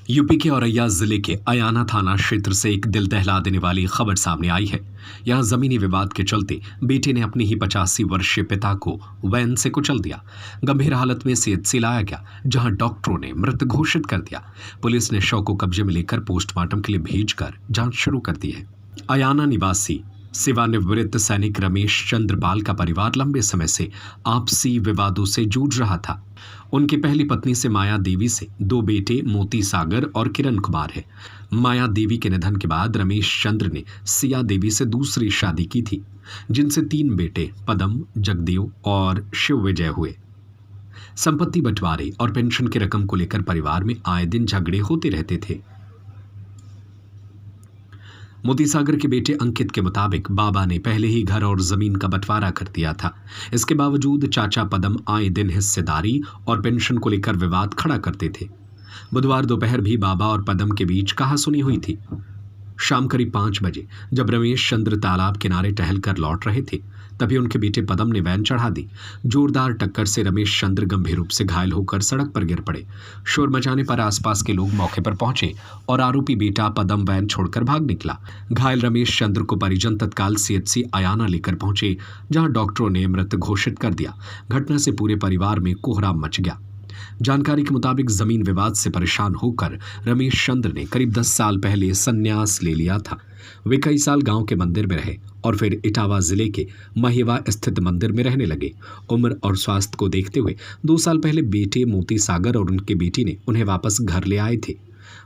UP के औरैया जिले के अयाना थाना क्षेत्र से एक दिल दहला देने वाली खबर सामने आई है। यहां जमीनी विवाद के चलते बेटे ने अपने ही 85 वर्षीय पिता को वैन से कुचल दिया। गंभीर हालत में सीएचसी लाया गया, जहां डॉक्टरों ने मृत घोषित कर दिया। पुलिस ने शव को कब्जे में लेकर पोस्टमार्टम के लिए भेजकर जांच शुरू कर दी है। अयाना निवासी सेवानिवृत्त सैनिक रमेश चंद्र बाल का परिवार लंबे समय से आपसी विवादों से जूझ रहा था। उनकी पहली पत्नी से माया देवी से 2 बेटे मोती सागर और किरण कुमार है। माया देवी के निधन के बाद रमेश चंद्र ने सिया देवी से दूसरी शादी की थी, जिनसे 3 बेटे पदम, जगदेव और शिव विजय हुए। संपत्ति बंटवारे और पेंशन की रकम को लेकर परिवार में आए दिन झगड़े होते रहते थे। मोती सागर के बेटे अंकित के मुताबिक बाबा ने पहले ही घर और जमीन का बंटवारा कर दिया था। इसके बावजूद चाचा पदम आए दिन हिस्सेदारी और पेंशन को लेकर विवाद खड़ा करते थे। बुधवार दोपहर भी बाबा और पदम के बीच कहासुनी हुई थी। शाम करीब 5 बजे जब रमेश चंद्र तालाब किनारे टहल कर लौट रहे थे, तभी उनके बेटे पदम ने वैन चढ़ा दी। जोरदार टक्कर से रमेश चंद्र गंभीर रूप से घायल होकर सड़क पर गिर पड़े। शोर मचाने पर आसपास के लोग मौके पर पहुंचे और आरोपी बेटा पदम वैन छोड़कर भाग निकला। घायल रमेश चंद्र को परिजन तत्काल सीएचसी अयाना लेकर पहुंचे, जहां डॉक्टरों ने मृत घोषित कर दिया। घटना से पूरे परिवार में कोहराम मच गया। जानकारी के मुताबिक जमीन विवाद से परेशान होकर रमेश चंद्र ने करीब 10 साल पहले संन्यास ले लिया था। वे कई साल गांव के मंदिर में रहे और फिर इटावा जिले के महिवा स्थित मंदिर में रहने लगे। उम्र और स्वास्थ्य को देखते हुए 2 साल पहले बेटे मोती सागर और उनके बेटी ने उन्हें वापस घर ले आए थे।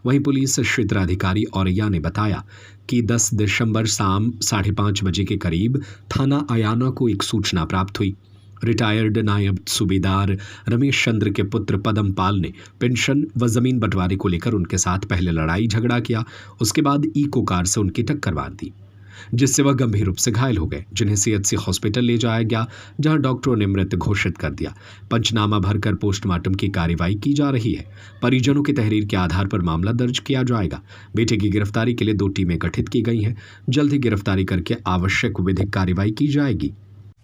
वहीं पुलिस क्षेत्राधिकारी औरैया ने बताया कि 10 दिसंबर शाम 5:30 बजे के करीब थाना अयाना को एक सूचना प्राप्त हुई। रिटायर्ड नायब सूबेदार रमेश चंद्र के पुत्र पदम पाल ने पेंशन व जमीन बंटवारे को लेकर उनके साथ पहले लड़ाई झगड़ा किया। उसके बाद इको कार से उनकी टक्कर मार दी, जिससे वह गंभीर रूप से घायल हो गए, जिन्हें सीएचसी हॉस्पिटल ले जाया गया, जहां डॉक्टरों ने मृत घोषित कर दिया। पंचनामा भरकर पोस्टमार्टम की कार्यवाही की जा रही है। परिजनों की तहरीर के आधार पर मामला दर्ज किया जाएगा। बेटे की गिरफ्तारी के लिए 2 टीमें गठित की गई हैं। जल्द ही गिरफ्तारी करके आवश्यक विधिक कार्यवाही की जाएगी।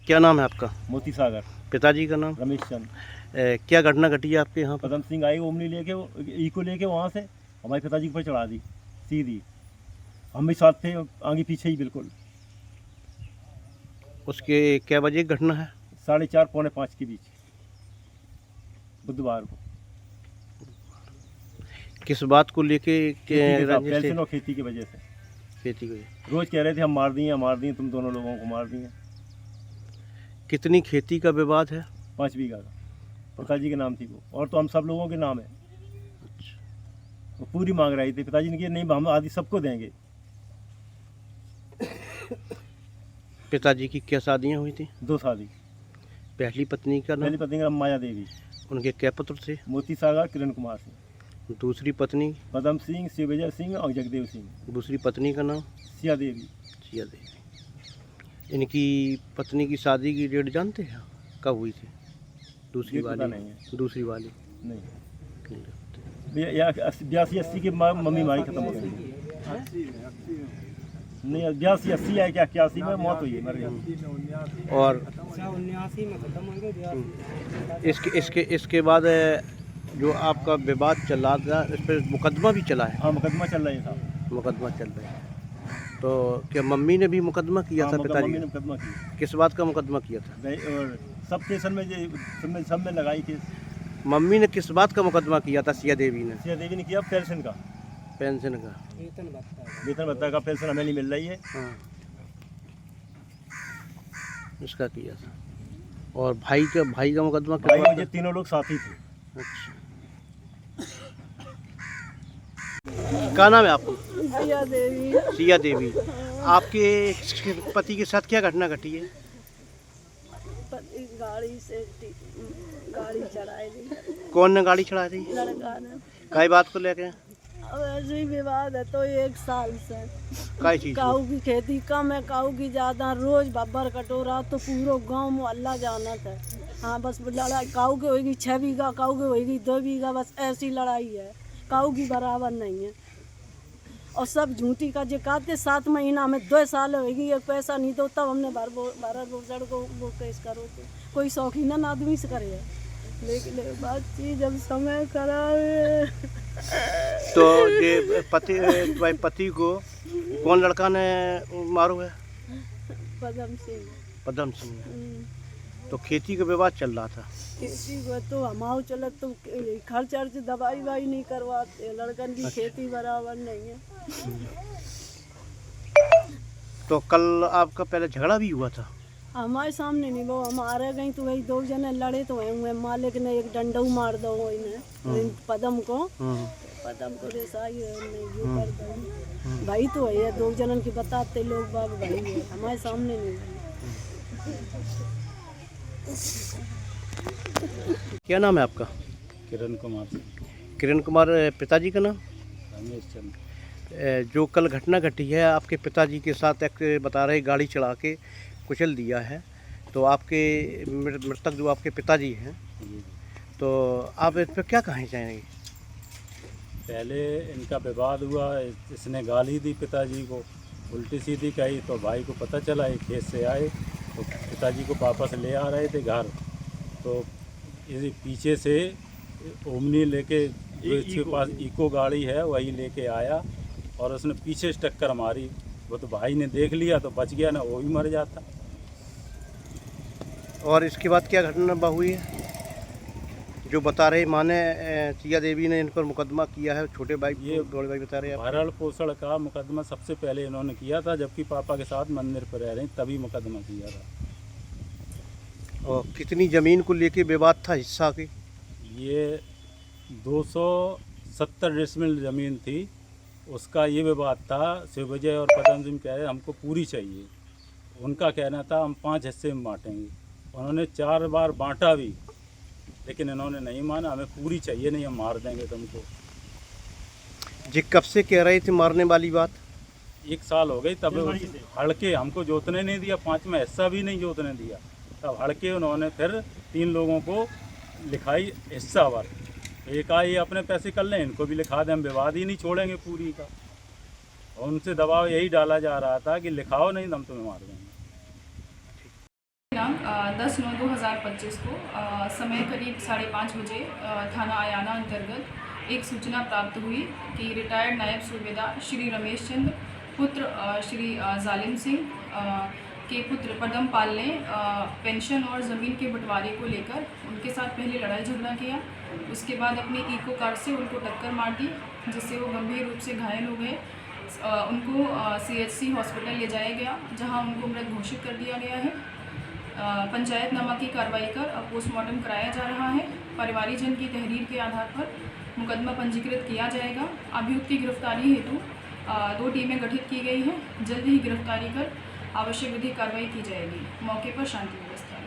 क्या नाम है आपका? मोती सागर। पिताजी का नाम? रमेश चंद्र। क्या घटना घटी है आपके यहाँ? पदम सिंह आई ओमनी लेके, इको लेके वहाँ से हमारे पिताजी के ऊपर चढ़ा दी सीधी। हम भी साथ थे, आगे पीछे ही बिल्कुल। उसके क्या बजे की घटना है? 4:30 पौने 5 के बीच बुधवार को। किस बात को लेके? पेंशन और खेती की वजह से। खेती को रोज कह रहे थे हम मार दिए, तुम दोनों लोगों को मार दिए। कितनी खेती का विवाद है? 5 बीघा का पिताजी के नाम थी वो, और तो हम सब लोगों के नाम है। वो पूरी मांग रही थी। पिताजी ने कहा नहीं, हम आदि सबको देंगे। पिताजी की क्या शादियां हुई थी? 2 शादी। पहली पत्नी का नाम? पहली पत्नी का नाम माया देवी। उनके क्या पुत्र थे? मोती सागर, किरण कुमार सिंह। दूसरी पत्नी? पदम सिंह, शिव विजय सिंह और जगदेव सिंह। दूसरी पत्नी का नाम? सिया देवी। सिया देवी। इनकी पत्नी की शादी की डेट जानते हैं कब हुई थी? दूसरी वाली? नहीं है। दूसरी वाली नहीं। 82-80 की मम्मी मारी खत्म हो गई। नहीं 82-80 है क्या, 81 में मौत हुई है, मर गया। और 79 में खत्म हो इसके इसके बाद जो आपका विवाद चल रहा था, इस पर मुकदमा भी चला है? हाँ, मुकदमा चल रहा है साहब। मुकदमा चल रहा है। तो क्या मम्मी ने भी मुकदमा किया था? पिताजी मम्मी ने मुकदमा किया। किस बात का मुकदमा किया था? और सब स्टेशन में सब में लगाई केस। मम्मी ने किस बात का मुकदमा किया था? सिया देवी ने? सिया देवी ने किया पेंशन का। पेंशन का? वेतन भत्ता का पेंशन हमें नहीं मिल रही है। हाँ, इसका किया था। और भाई का मुकदमा? भाई मुझे तीनों लोग साथी थे। अच्छा, क्या नाम है आपको? सिया देवी। सिया देवी। आपके पति के साथ क्या घटना घटी है? गाड़ी चढ़ाई थी। कौन ने गाड़ी चढ़ाई थी? लड़का ने। कई बात को लेके? अब ऐसे ही विवाद है तो 1 साल से। कई चीज? काऊ की खेती कम है, काऊ की ज़्यादा। रोज बब्बर कटोरा तो पूरा गांव मोहल्ला जाना था। हाँ, बस लड़ाई काऊ की होगी 6 बीघा, काऊ की होगी 2 बीघा, बस ऐसी लड़ाई है। काऊ की बराबर नहीं है। और सब झूठी का जिकाते 7 महीना में 2 साल होगी, एक पैसा नहीं दो, तब हमने भारत भूषण को वो केस करो। कोई शौकीन आदमी से करे। लेकिन एक बात थी, जब समय खराब है। तो ये तुम्हारे पति को कौन लड़का ने मारो है? पदम सिंह। पदम सिंह ने। तो खेती का विवाद चल रहा था। खेती को तो हमाओ चलत तो खर्च अर्च दवाई वाई नहीं करवाते, लड़कन की खेती बराबर नहीं है। तो कल आपका पहले झगड़ा भी हुआ था? हमारे सामने नहीं, वो हमारे गई तो वही 2 जने लड़े तो हुए, मालिक ने एक डंडा मार दो इन्हें पदम को। पदम को देसाई है नहीं जो कर दो भाई तो है, 2 जनन की बताते लोग बाग भाई है, हमारे सामने नहीं है। क्या नाम है आपका? किरण कुमार से। किरण कुमार। पिताजी का नाम? रमेश चंद्र। जो कल घटना घटी है आपके पिताजी के साथ, एक बता रहे गाड़ी चढ़ा के कुचल दिया है, तो आपके मृतक जो आपके पिताजी हैं, तो आप इस पर क्या कहना चाहेंगे? पहले इनका विवाद हुआ, इसने गाली दी पिताजी को, उल्टी सीधी कही, तो भाई को पता चला, ये खेत से आए तो पिताजी को वापस ले आ रहे थे घर, तो इसी पीछे से ओमनी लेके जो इसके पास इको गाड़ी है वही लेके आया और उसने पीछे से टक्कर मारी। वो तो भाई ने देख लिया तो बच गया, ना वो भी मर जाता। और इसके बाद क्या घटना हुई है? जो बता रहे माने चिया देवी ने इन पर मुकदमा किया है, छोटे भाई, ये बड़े भाई बता रहे हैं। भरण पोषण का मुकदमा सबसे पहले इन्होंने किया था, जबकि पापा के साथ मंदिर पर रह रहे हैं, तभी मुकदमा किया था। और कितनी ज़मीन को लेके विवाद था हिस्सा की? ये 270 डिसमिल ज़मीन थी, उसका ये विवाद था। शिवविजय और पदम सिंह कह रहे हमको पूरी चाहिए, उनका कहना था हम 5 हिस्से में बांटेंगे। उन्होंने 4 बार बांटा भी, लेकिन इन्होंने नहीं माना, हमें पूरी चाहिए, नहीं हम मार देंगे तुमको। जी कब से कह रहे थे मारने वाली बात? 1 साल हो गई, तब हड़के हमको जोतने नहीं दिया, 5वां हिस्सा भी नहीं जोतने दिया। तब हड़के उन्होंने फिर 3 लोगों को लिखाई हिस्सा भर, एक आए अपने पैसे कर लें, इनको भी लिखा दें, हम विवाद ही नहीं छोड़ेंगे पूरी का। और उनसे दबाव यही डाला जा रहा था कि लिखाओ नहीं तो हम तुम्हें मार देंगे। दिनांक 10/9/2025 को समय करीब 5:30 बजे थाना आयाना अंतर्गत एक सूचना प्राप्त हुई कि रिटायर्ड नायब सूबेदार श्री रमेश चंद्र पुत्र श्री जालिम सिंह के पुत्र पदम पाल ने पेंशन और ज़मीन के बंटवारे को लेकर उनके साथ पहले लड़ाई झगड़ा किया। उसके बाद अपनी इको कार से उनको टक्कर मार दी, जिससे वो गंभीर रूप से घायल हो गए। उनको CHC हॉस्पिटल ले जाया गया, जहां उनको मृत घोषित कर दिया गया है। पंचायतनामा की कार्रवाई कर पोस्टमार्टम कराया जा रहा है। परिवारीजन की तहरीर के आधार पर मुकदमा पंजीकृत किया जाएगा। अभियुक्त की गिरफ्तारी हेतु 2 टीमें गठित की गई हैं। जल्द ही गिरफ्तारी कर आवश्यक विधिक कार्रवाई की जाएगी। मौके पर शांति व्यवस्था।